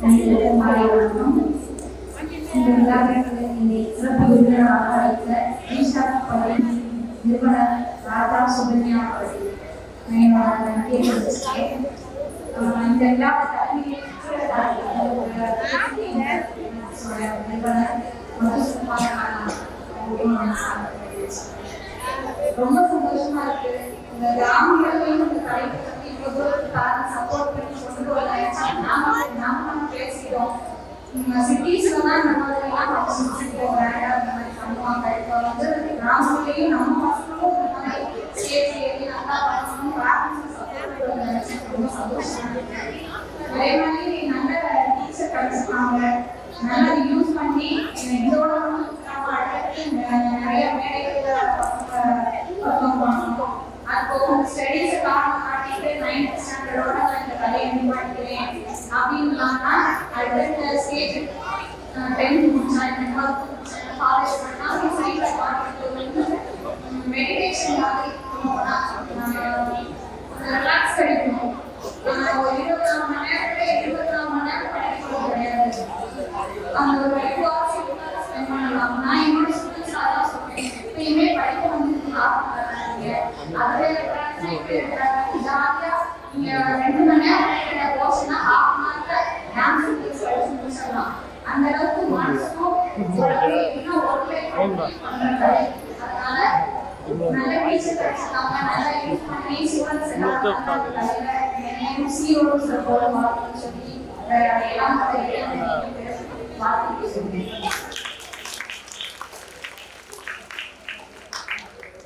அனைவருக்கும் இந்த விழாவிற்கு சிறப்பு விருந்தினராக அழைத்த ஈஷா பள்ளி நிறுவனர் ராதா சுகன்யா அவர்கள் நன்றியை தெரிவிச்சுக்கிறேன். இந்த விழாவை நிறுவனர் ரொம்ப சந்தோஷமா இருக்கு. இந்த கிராமங்களையும் இந்த கலைக்கு பத்தி இவ்வளவு தூரத்துக்கு சப்போர்ட் பண்ணி கொண்டு வர நாம பேசிட்டோம். சிட்டிஸ்ல தான் இந்த மாதிரி எல்லாம் அந்த மாதிரி பண்ணுவாங்க. இப்போ வந்து கிராமங்களையும் நம்ம பசங்களும் இந்த மாதிரி சேஃப்டி நல்லா பண்ணணும் ரொம்ப சந்தோஷமா இருக்கு. அதே மாதிரி நல்ல டீச்சர் கிடைச்சிருக்காங்க. நல்லா யூஸ் பண்ணி இதோட நிறைய மேடைகள்ல ஸ்டடீஸ் காட்டிட்டு 9th ஸ்டாண்டர்டோட இந்த கலையை படிக்கிறேன் அப்படின்னா அடுத்த ஸ்டேஜ் 10th முடிச்சா 12th காலேஜ் பண்ணா சைட்ல பார்த்துட்டு மெடிடேஷன் மாதிரி ரிலாக்ஸ் கிடைக்கும். ஒரு 24 மணி நேரத்துல 24 மணி நேரம் படிக்கிறது கிடையாது. அந்த ஒரு 2 hours ஸ்பெண்ட் பண்ணலாம். நான் என்னோட ஸ்டூடெண்ட்ஸ் அதான் சொல்றேன், எப்பயுமே படிக்க வந்து அதுல ஜாலியா நீங்க 2 மணி நேரம் போச்சுன்னா half an hour டான்ஸ் முடிச்சிடலாம். அந்த அளவுக்கு மனசும் இன்னும் அதனால நல்ல டீச்சர் கிடைச்சிருக்காங்க. நல்லா யூஸ் பண்ணி ஸ்டூடெண்ட்ஸ் எல்லாம் சிஓஸ் போடுவாங்க சொல்லி எல்லாம் வாழ்த்து